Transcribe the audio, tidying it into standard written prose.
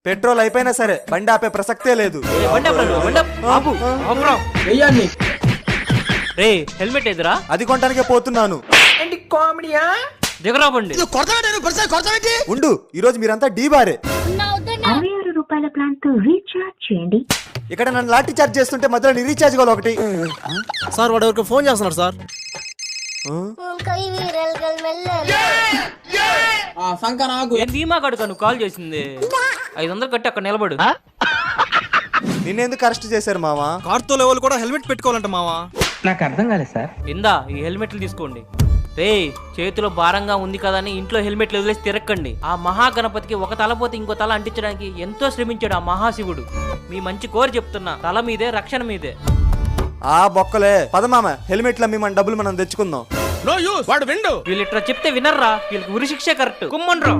Petrol అయిపోయినా సరే బండి ఆపే ప్రసక్తే లేదు. రే హెల్మెట్ ఎదురా, అది కొనడానికే పోతున్నాను. దిగరా బండి. ఉండు, ఈ రోజు మీరంతా డీబారే. 66 రూపాయల ప్లాన్ తో రీఛార్జ్ చేయండి. ఇక్కడ నన్ను లాఠీ చార్జ్ చేస్తుంటే మధ్యలో నీ రీఛార్జ్ కావాలి ఒకటి. సార్ వాడు ఎవరికి ఫోన్ చేస్తున్నాడు సార్. ఏం ధీమా కడుక నువ్వు కాల్ చేసింది? 500 కట్టి అక్కడ నిలబడు. నిన్నెందుకు అరెస్ట్ చేశారు మావా? కార్తో లెవెల్ కూడా హెల్మెట్ పెట్టుకోవాలంట మావా. నాకు అర్థం కాలేదు సార్. ఇందా ఈ హెల్మెట్లు తీసుకోండి. రే చేతిలో భారంగా ఉంది కదా అని ఇంట్లో హెల్మెట్లు వదిలేసి తిరక్కండి. ఆ మహాగణపతికి ఒక తల పోతే ఇంకో తల అంటించడానికి ఎంతో శ్రమించాడు ఆ మహాశివుడు. మీ మంచి కోరి చెప్తున్నా, తల మీదే రక్షణ మీదే. ఆ బొక్కలే పదమామ, హెల్మెట్లు అమ్మి మన డబ్బులు మనం తెచ్చుకుందాం. వీళ్ళు ఇట్లా చెప్తే వినర్రా, వీళ్ళకి ఉరి శిక్షే కరెక్ట్. కుమ్మండ్రా.